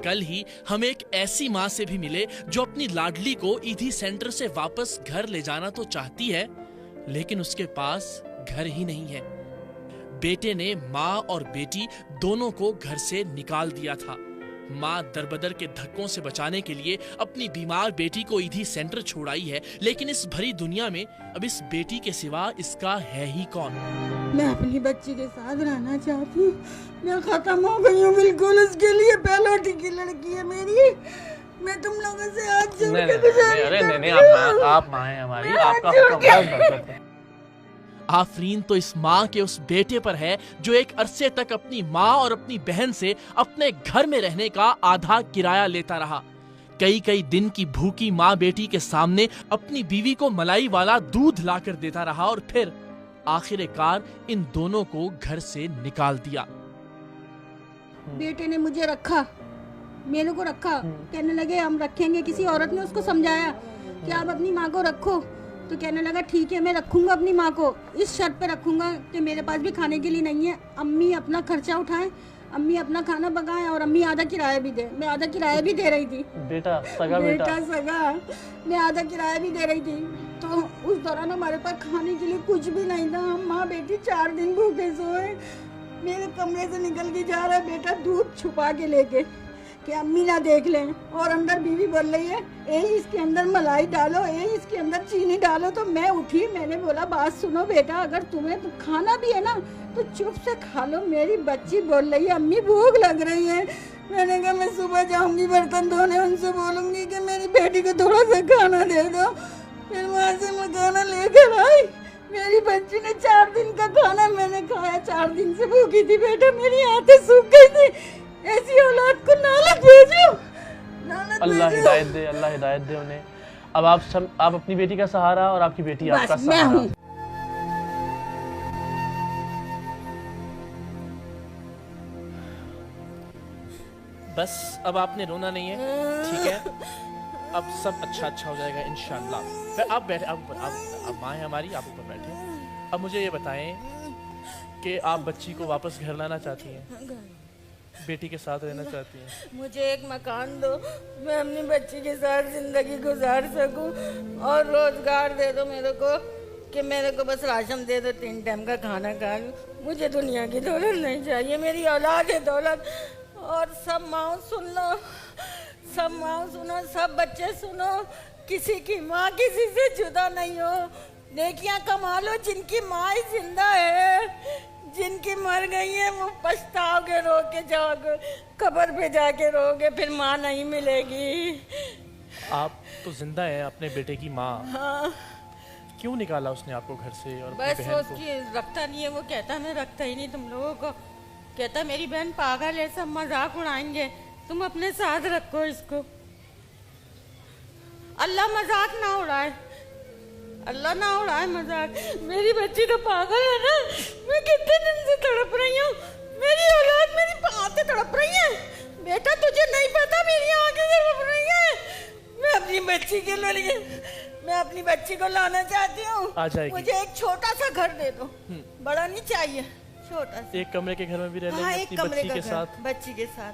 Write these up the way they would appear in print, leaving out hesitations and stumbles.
कल ही हम एक ऐसी माँ से भी मिले जो अपनी लाडली को ईदी सेंटर से वापस घर ले जाना तो चाहती है, लेकिन उसके पास घर ही नहीं है। बेटे ने माँ और बेटी दोनों को घर से निकाल दिया था। माँ दरबदर के धक्कों से बचाने के लिए अपनी बीमार बेटी को ईदी सेंटर छोड़ाई है, लेकिन इस भरी दुनिया में अब इस बेटी के सिवा इसका है ही कौन। मैं अपनी बच्ची के साथ रहना चाहती हूँ। मैं खत्म हो गई हूँ बिल्कुल। उसके लिए पहलोटी की लड़की है मेरी। मैं तुम लोगों से आज जोड़ के गुजारिश करती हूँ। आप माँ हैं हमारी, आपका हुक्म है। आफरीन तो इस माँ के उस बेटे पर है जो एक अरसे तक अपनी माँ और अपनी बहन से अपने घर में रहने का आधा किराया लेता रहा। कई कई दिन की भूखी माँ बेटी के सामने अपनी बीवी को मलाई वाला दूध लाकर देता रहा और फिर आखिरकार इन दोनों को घर से निकाल दिया। बेटे ने मुझे रखा, मेरे को रखा। कहने लगे हम रखेंगे। किसी औरत ने उसको समझाया कि आप अपनी माँ को रखो, तो कहने लगा ठीक है मैं रखूंगा अपनी माँ को, इस शर्त पे रखूंगा कि मेरे पास भी खाने के लिए नहीं है। अम्मी अपना खर्चा उठाएं, अम्मी अपना खाना पकाएं और अम्मी आधा किराया भी दे। मैं आधा किराया भी दे रही थी। बेटा सगा बेटा सगा मैं आधा किराया भी दे रही थी। तो उस दौरान हमारे पास खाने के लिए कुछ भी नहीं था। हम माँ बेटी 4 दिन भूखे सोए। मेरे कमरे से निकल के जा रहा है बेटा दूध छुपा के लेके कि अम्मी ना देख लें, और अंदर बीवी बोल रही है ए इसके अंदर मलाई डालो, ए इसके अंदर चीनी डालो। तो मैं उठी, मैंने बोला बात सुनो बेटा, अगर तुम्हें तो खाना भी है ना तो चुप से खा लो। मेरी बच्ची बोल रही है अम्मी भूख लग रही है। मैंने कहा मैं सुबह जाऊंगी बर्तन धोने, उनसे बोलूंगी कि मेरी बेटी को थोड़ा सा खाना दे दो। फिर वहाँ से मैं खाना लेकर आई। मेरी बच्ची ने 4 दिन का खाना मैंने खाया। 4 दिन से भूखी थी बेटा, मेरी आंखें सूख गई थी। ऐसी औलाद को नालत भेजो, नालत अल्लाह भेजो। हिदायत दे, अल्लाह हिदायत दे उन्हें। अब आप अपनी बेटी का सहारा और आपकी बेटी आपका बस मैं सहारा। हूँ। बस अब आपने रोना नहीं है, ठीक है? अब सब अच्छा हो जाएगा इंशाल्लाह। आप बैठे, आप माँ है हमारी, आप ऊपर बैठे। अब मुझे ये बताएं कि आप बच्ची को वापस घर लाना चाहती हैं, बेटी के साथ रहना चाहती हैं? मुझे एक मकान दो, मैं अपनी बच्ची के साथ जिंदगी गुजार सकूं, और रोजगार दे दो मेरे को कि मेरे को बस राशन दे दो, 3 टाइम का खाना खा लूं। मुझे दुनिया की दौलत नहीं चाहिए, मेरी औलाद है दौलत। और सब माँ सुन लो, सब माँ सुनो, सब बच्चे सुनो, किसी की माँ किसी से जुदा नहीं हो। नेकियां कमा लो जिनकी माँ ही जिंदा है, जिनकी मर गई है वो पछताओगे, रो के जाओगे, कब्र पे जाके रोगे, फिर माँ नहीं मिलेगी। आप तो जिंदा हैं, अपने बेटे की माँ। हाँ। क्यों निकाला उसने आपको घर से और अपनी बस बहन वो को? उसकी रखता नहीं है, वो कहता मैं रखता ही नहीं तुम लोगों को। कहता मेरी बहन पागल है, सब मजाक उड़ाएंगे, तुम अपने साथ रखो इसको। अल्लाह मजाक ना उड़ाए, अल्लाह ना उड़ाए मजाक। मेरी बच्ची तो पागल है ना, मैं कितने दिन से तड़प रही हूँ, मेरी औलाद मेरी आंखें तड़प रही है। बेटा तुझे नहीं पता मेरी आंखें तड़प रही है। मैं अपनी बच्ची के लिए, मैं अपनी बच्ची को लाना चाहती हूँ। आ जाएगी। मुझे एक छोटा सा घर दे दो, बड़ा नहीं चाहिए, छोटा सा। एक कमरे के घर में भी रह लेंगे अपनी बच्ची के साथ? बच्ची के साथ।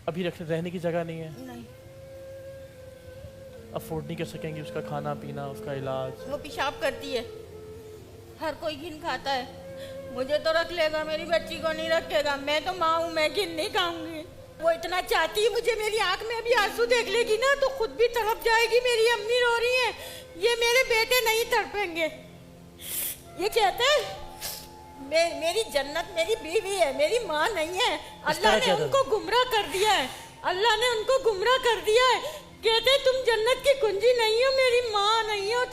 अभी रहने की जगह नहीं है? नहीं। अफोर्ड नहीं कर सकेंगे उसका खाना पीना, उसका इलाज? वो पेशाब करती है, हर कोई घिन खाता है, मुझे तो रख लेगा, मेरी बच्ची को नहीं रखेगा। मैं तो माँ हूँ, मैं घिन नहीं खाऊंगी। वो इतना चाहती है मुझे, मेरी आंख में अभी आंसू देख लेगी ना तो खुद भी तड़प जाएगी। मेरी अम्मी रो रही है, ये मेरे बेटे नहीं तड़पेंगे। ये कहते हैं मेरी जन्नत मेरी बीवी है, मेरी माँ नहीं है। अल्लाह ने उनको गुमराह कर दिया है, अल्लाह ने उनको गुमराह कर दिया है। कहते तुम जन्नत की कुंजी नहीं हो, मेरी माँ नहीं हो,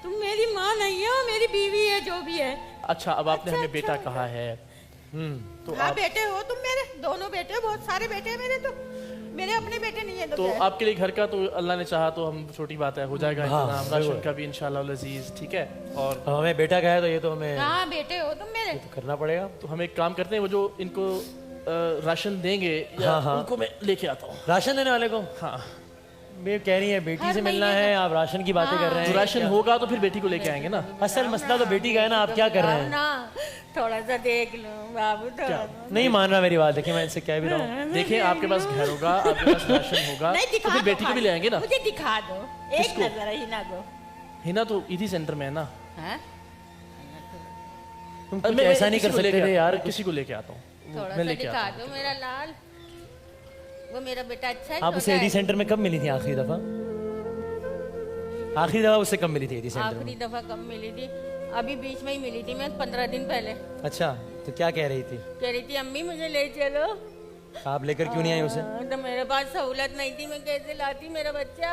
तुम मेरी माँ नहीं हो, मेरी बीवी है जो भी है। अच्छा, अब आपने हमें बेटा कहा है, तो हाँ बेटे हो तुम, मेरे दोनों बेटे, बहुत सारे बेटे हैं मेरे, तो मेरे अपने बेटे नहीं है। तो आपके लिए घर का तो अल्लाह ने चाहा तो हम, छोटी बात है, हो जाएगा इंतजाम, राशन का भी इंशाल्लाह अज़ीज, ठीक है? और हमें बेटा का है तो ये तो हमें, हाँ बेटे हो तुम मेरे, तो करना पड़ेगा। तो हम एक काम करते हैं, वो जो इनको राशन देंगे, हाँ। उनको मैं लेके आता हूँ। राशन देने वाले को? हाँ, मैं कह रही है बेटी से मिलना है, आप राशन की बातें कर रहे हैं। राशन होगा तो फिर बेटी को लेके आएंगे ना। असल मसला तो बेटी का है ना, आप क्या कर रहे हैं? ना थोड़ा सा देख लो बाबू, थोड़ा नहीं मान रहा मेरी बात। देखिए मैं इनसे क्या भी रहा हूँ। देखिए आपके पास घर होगा, आपके पास राशन होगा, नहीं तो दिखा फिर दो, बेटी को भी ले आएंगे ना। मुझे दिखा दो एक किसको? नजर हिना को। हिना तो इधी सेंटर में है ना। हाँ? तुम कुछ ऐसा नहीं कर सकते थे यार। किसी को लेके आता हूँ, थोड़ा मैं सा लेके दिखा आता दो मेरा लाल, वो मेरा बेटा अच्छा है। आप उसे एडी सेंटर में कब मिली थी आखिरी दफा? आखिरी दफा उससे कब मिली थी एडी सेंटर आखिरी में? दफा कब मिली थी? अभी बीच में ही मिली थी मैं, 15 दिन पहले। अच्छा, तो क्या कह रही थी? कह रही थी अम्मी मुझे ले चलो। आप लेकर क्यों नहीं आई उसे? तो मेरे पास सहूलत नहीं थी, मैं कैसे लाती मेरा बच्चा,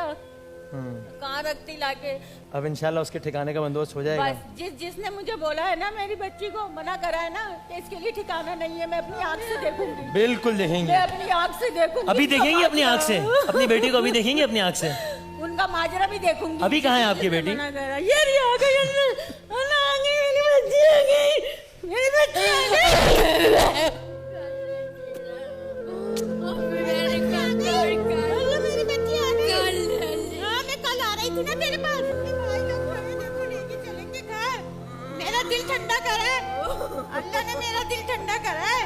कहाँ रखती लाके। अब इंशाल्लाह उसके ठिकाने का बंदोबस्त हो जाएगा। बस जिसने मुझे बोला है ना, मेरी बच्ची को मना करा है ना कि इसके लिए ठिकाना नहीं है, मैं अपनी आंख से देखूंगी। बिल्कुल देखेंगे, मैं अपनी आंख से देखूंगी। अभी देखेंगी अपनी आंख से। अपनी बेटी को अभी देखेंगे अपनी आंख से। उनका माजरा भी देखूंगी। अभी कहाँ है आपकी बेटी? मना करा। ये रही आ गई, अल्लाह आ गई, मेरी बच्ची आ गई, मेरी बच्ची आ गई। मेरी बच्ची आ गई। हाँ, मैं कल आ रही थी ना तेरे पास। भाई लोग खड़े, देखो लेके चलेंगे घर। मेरा दिल ठंडा करे, अल्लाह ने मेरा दिल ठंडा करा है।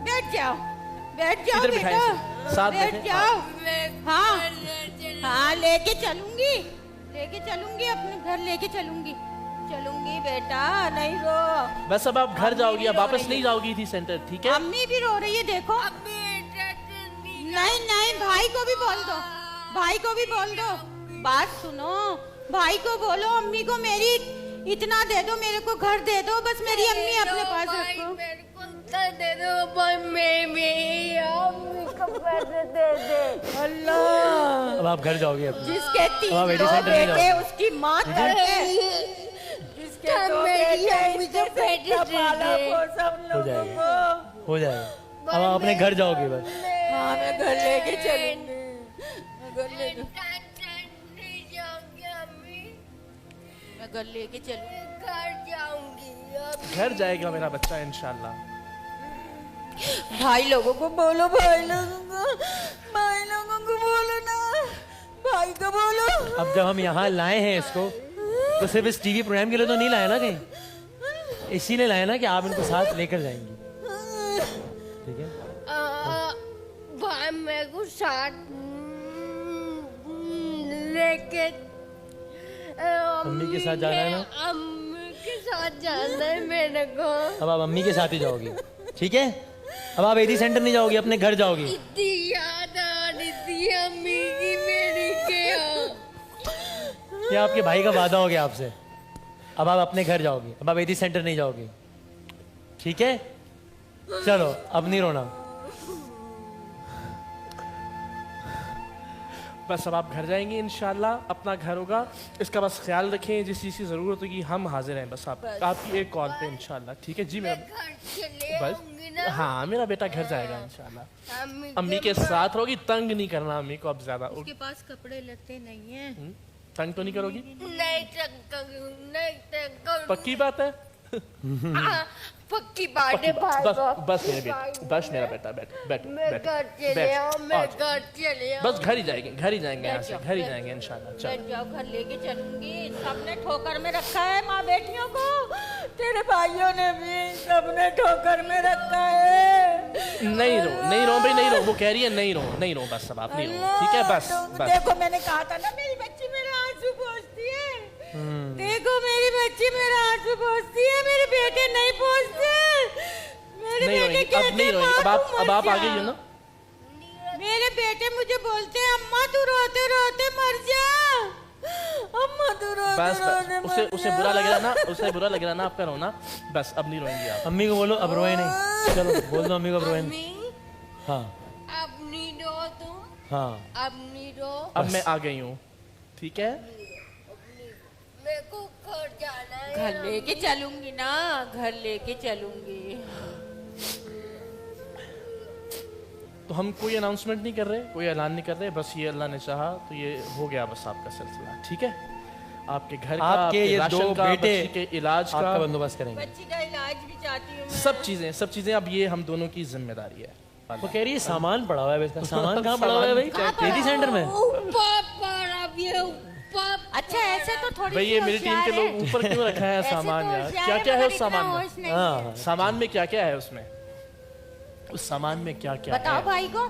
बैठ जाओ, बैठ जाओ इधर बेटा, बिठाएं, साथ बैठ बैठें। जाओ। हाँ हाँ, लेके चलूंगी, लेके चलूंगी, अपने घर लेके चलूंगी, चलूंगी बेटा, नहीं रो। बस अब आप घर अम्मी जाओगी, भी अब रो वापस रही नहीं है। जाओगी थी सेंटर, ठीक है? अम्मी भी रो रही है, देखो। नहीं नहीं, भाई को भी बोल दो, भाई को भी बोल दो। बात सुनो, भाई को बोलो अम्मी को मेरी इतना दे दो, मेरे को घर दे दो, बस मेरी अम्मी अपने पास रखो। दे दो भाई, मैं अम्मी को पैसे दे दे। अल्लाह, अब आप घर जाओगे अब। जिसके अब 3 एडी दो सेंटर नहीं बेटे जाओ। उसकी माँ तड़पे, जिसके 2 बेटे अम्मी को पैसे दे पाला दे। वो सब हो लोगों जाएगा, को। हो जाएगा। अब आप अपने घर जाओगे बस। हाँ, मैं घर लेके चलूंगी, मैं घर लेके, नहीं जाऊंगी अम्मी, मैं घर लेके चलूंगी। घर जाऊंगी अब। घर जाएगा मेरा बच्चा इंशाल्लाह। भाई लोगों को बोलो, भाई लोगों को बोलो ना, भाई को बोलो। अब जब हम यहाँ लाए हैं इसको, तो सिर्फ इस टीवी प्रोग्राम के लिए तो नहीं लाया ना कहीं, इसीलिए लाया ना कि आप इनको साथ लेकर जाएंगी, ठीक है? भाई मेरे को साथ लेके अम्मी के साथ जाना है ना? अम्मी के साथ जाना है मेरे को। अब आप अम्मी के साथ ही जाओगी, ठीक है? अब आप एडी सेंटर नहीं जाओगी, अपने घर जाओगी। इतनी याद आ रही थी अम्मी की मेरी के। ये आपके भाई का वादा हो गया आपसे। अब आप अपने घर जाओगी, अब आप एडी सेंटर नहीं जाओगी, ठीक है? चलो अब नहीं रोना। बस अब आप घर जाएंगे इंशाल्लाह, अपना घर होगा, इसका बस ख्याल रखें, जिस चीज़ की ज़रूरत होगी हम हाजिर हैं, बस आप आपकी एक कॉल पे इंशाल्लाह, ठीक है जी? मेरा घर चले बस आऊंगी ना हाँ, मेरा बेटा घर जाएगा इंशाल्लाह। अम्मी अम्मी के साथ रहोगी, तंग नहीं करना अम्मी को अब ज्यादा। उसके पास कपड़े लगते नहीं है। तंग तो नहीं करोगी? नहीं तक पक्की बात है? पक्की बात है भाई। बस मेरे बेटे, बस मेरा बेटा, बैठ मैं बैठ घर चले बैठ, आऊं, मैं आ जाओ। घर चले आऊं। बस घर ही जाएंगे, घर ही जाएंगे यहाँ से, बैठ जाओ, घर ही बैठ जाएंगे इंशाल्लाह। बैठ चलो जाओ, घर लेके चलूंगी। सबने ठोकर में रखा है माँ बेटियों को, तेरे भाइयों ने भी, सबने ठोकर में रखा है। नहीं रो, नहीं रो भाई, नहीं रो, वो कह रही है नहीं रो, नहीं रो, बस अब आप नहीं रो, ठीक है? बस बस देखो मैंने कहा था ना, मेरी बच्ची मेरा आंसू पोंछती है। देखो मेरी बच्ची मेरा आंसू पोंछती है, मेरे बेटे नहीं पोंछते। मेरे नहीं बेटे रोएंगे, अब कहते नहीं रोएंगे, अब आप मर आ जा। गई हो ना? मेरे बेटे मुझे बोलते हैं अम्मा तू रोते रोते मर जा, अम्मा तू रोते बस रोते बस मर उसे जा। बुरा लग रहा ना, उसे बुरा लग रहा ना आपका रोना, बस अब नहीं रोएंगी आप। अम्मी को बोलो अब रोए नहीं, चलो बोल दो अम्मी को अब रोए नहीं। अम्मी हाँ अब नहीं रो तुम, हाँ, अब नहीं रो। अब मैं आ गई हूँ, ठीक है? मेरे को घर जाना है। घर लेके चलूंगी ना, घर लेके चलूंगी। तो हम कोई अनाउंसमेंट नहीं कर रहे, कोई ऐलान नहीं कर रहे, बस ये अल्लाह ने चाहा तो ये हो गया बस आपका सिलसिला, ठीक है? आपके घर का, आपके ये राशन दो का, बेटे बच्ची के इलाज आपका का, बंदोबस्त करेंगे। बच्ची का इलाज भी चाहती हूँ मैं। सब चीजें अब ये हम दोनों की जिम्मेदारी है, वो कह रही है सामान पड़ा हुआ है इसका। सामान कहाँ पड़ा हुआ है भाई? बेटी सेंटर में। ऊपर पर अब ये ऊपर। अच्छा ऐसे तो थोड़ी भाई ये मेरी टीम के लोग ऊपर क्यों रखा है सामान यार? क्या क्या है उस सामान में? हाँ सामान में क्या क्या है उसमें? उस सामान में क्या क्या बताओ है? भाई को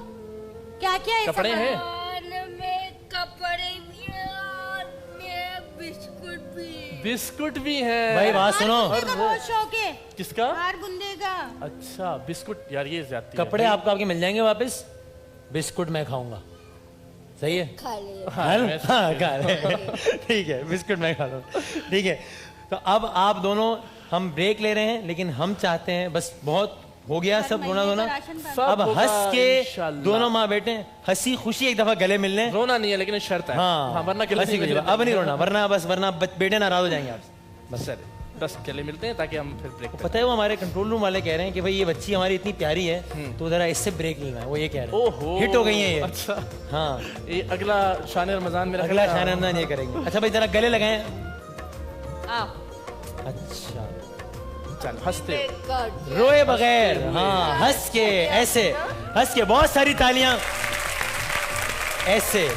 क्या क्या है? कपड़े हैं? सामान में कपड़े भी हैं और में बिस्कुट भी है। बिस्कुट भी है भाई बात सुनो, हार बुंदे का बहुत शौक है। किसका? हार बुंदे का। अच्छा बिस्कुट यार ये ज्यादती है। कपड़े आपको आपके मिल जाएंगे वापस, बिस्कुट मैं खाऊंगा। सही है? खा ले। हाँ खा ले। ठीक है, बिस्कुट मैं खा लूँ। ठीक है, तो अब आप दोनों हम ब्रेक ले रहे हैं, लेकिन हम चाहते हैं बस बहुत हो गया सब रोना धोना, अब होगा हंस के इंशाल्लाह। दोनों माँ बेटे हंसी खुशी एक दफा गले मिल लें। रोना नहीं है लेकिन शर्त है। हाँ वरना हंसी खुशी, अब नहीं रोना, वरना बस वरना बेटे नाराज हो जाएंगे आपसे। बस सर 10 गले मिलते हैं ताकि हम फिर ब्रेक पता है वो हमारे कंट्रोल रूम वाले कह रहे हैं कि भाई ये बच्ची हमारी इतनी प्यारी है तो जरा इससे ब्रेक लेना है, वो ये कह रहे हैं। ओहो हिट हो गई है ये। अच्छा हाँ ये अगला शान रमजान में अगला शान रमजान ये करेंगे। अच्छा भाई जरा गले लगाएं। आओ। अच्छा चल हंसते रोए बगैर, हाँ हंस के ऐसे, हंस के बहुत सारी तालियां ऐसे।